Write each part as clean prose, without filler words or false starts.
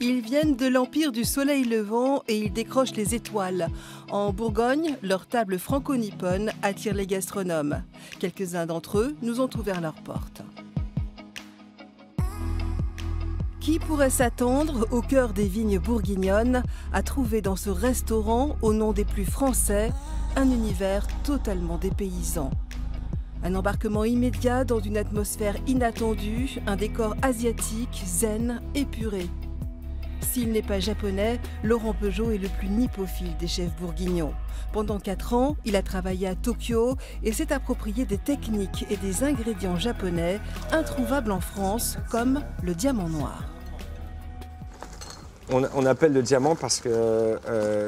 Ils viennent de l'Empire du Soleil Levant et ils décrochent les étoiles. En Bourgogne, leur table franco-nippone attire les gastronomes. Quelques-uns d'entre eux nous ont ouvert leurs portes. Qui pourrait s'attendre, au cœur des vignes bourguignonnes, à trouver dans ce restaurant, au nom des plus français, un univers totalement dépaysant? Un embarquement immédiat dans une atmosphère inattendue, un décor asiatique, zen, épuré. S'il n'est pas japonais, Laurent Peugeot est le plus nippophile des chefs bourguignons. Pendant 4 ans, il a travaillé à Tokyo et s'est approprié des techniques et des ingrédients japonais introuvables en France, comme le diamant noir. On appelle le diamant parce que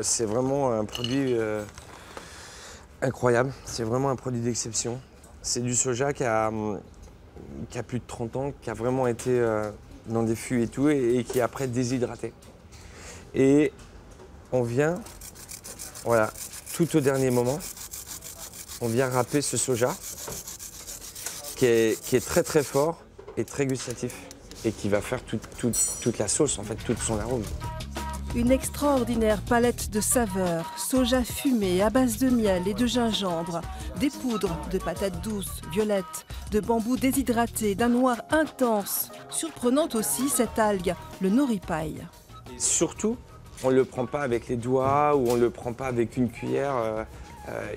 c'est vraiment un produit incroyable, c'est vraiment un produit d'exception. C'est du soja qui a plus de 30 ans, qui a vraiment été dans des fûts et tout, et qui est après déshydraté. Et on vient, voilà, tout au dernier moment, on vient râper ce soja qui est très très fort et très gustatif et qui va faire toute la sauce, en fait, tout son arôme. Une extraordinaire palette de saveurs, soja fumé à base de miel et de gingembre, des poudres de patates douces, violettes, de bambou déshydraté, d'un noir intense. Surprenante aussi cette algue, le nori-pai. Surtout, on ne le prend pas avec les doigts ou on ne le prend pas avec une cuillère.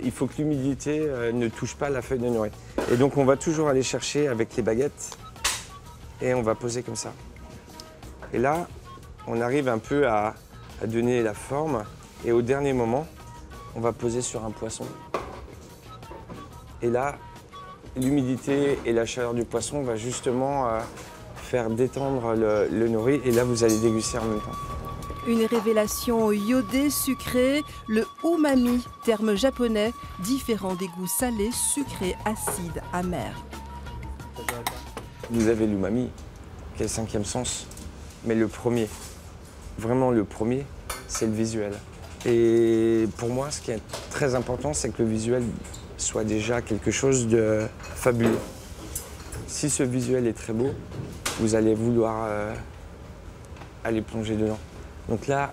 Il faut que l'humidité ne touche pas la feuille de nori. Et donc on va toujours aller chercher avec les baguettes et on va poser comme ça. Et là, on arrive un peu à donner la forme et au dernier moment, on va poser sur un poisson. Et là, l'humidité et la chaleur du poisson va justement faire détendre le nori et là, vous allez déguster en même temps. Une révélation iodée, sucrée, le umami, terme japonais, différent des goûts salés, sucrés, acides, amers. Vous avez l'umami, qui est le 5e sens, mais le premier, vraiment le premier, c'est le visuel. Et pour moi, ce qui est très important, c'est que le visuel soit déjà quelque chose de fabuleux. Si ce visuel est très beau, vous allez vouloir aller plonger dedans. Donc là,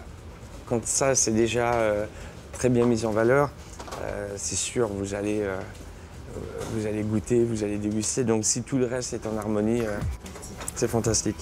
quand ça, c'est déjà très bien mis en valeur, c'est sûr, vous allez goûter, vous allez déguster. Donc si tout le reste est en harmonie, c'est fantastique.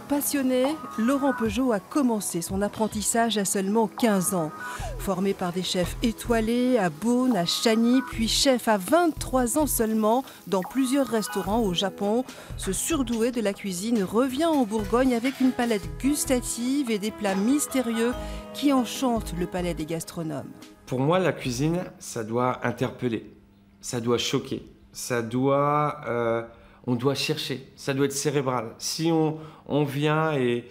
Passionné, Laurent Peugeot a commencé son apprentissage à seulement 15 ans. Formé par des chefs étoilés à Beaune, à Chagny, puis chef à 23 ans seulement dans plusieurs restaurants au Japon, ce surdoué de la cuisine revient en Bourgogne avec une palette gustative et des plats mystérieux qui enchantent le palais des gastronomes. Pour moi, la cuisine, ça doit interpeller, ça doit choquer, ça doit... on doit chercher, ça doit être cérébral. Si on vient et,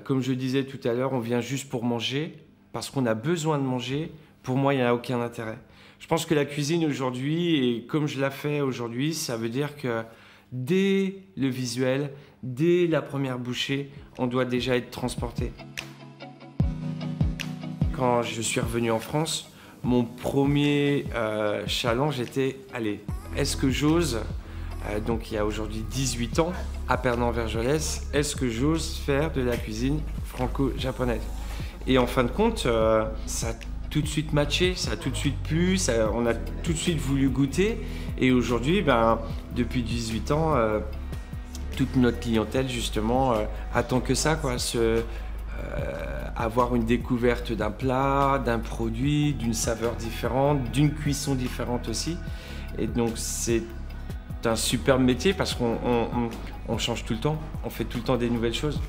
comme je disais tout à l'heure, on vient juste pour manger, parce qu'on a besoin de manger, pour moi, il n'y a aucun intérêt. Je pense que la cuisine aujourd'hui, et comme je la fais aujourd'hui, ça veut dire que dès le visuel, dès la première bouchée, on doit déjà être transporté. Quand je suis revenu en France, mon premier challenge était, allez, est-ce que j'ose donc il y a aujourd'hui 18 ans, à Pernan-Vergelès, est-ce que j'ose faire de la cuisine franco-japonaise? Et en fin de compte, ça a tout de suite matché, ça a tout de suite plu, on a tout de suite voulu goûter. Et aujourd'hui, depuis 18 ans, toute notre clientèle justement attend que ça, quoi, avoir une découverte d'un plat, d'un produit, d'une saveur différente, d'une cuisson différente aussi. Et donc c'est un superbe métier parce qu'on change tout le temps, on fait tout le temps des nouvelles choses.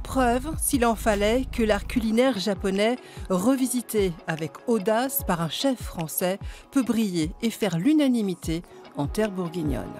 Preuve, s'il en fallait, que l'art culinaire japonais, revisité avec audace par un chef français, peut briller et faire l'unanimité en terre bourguignonne.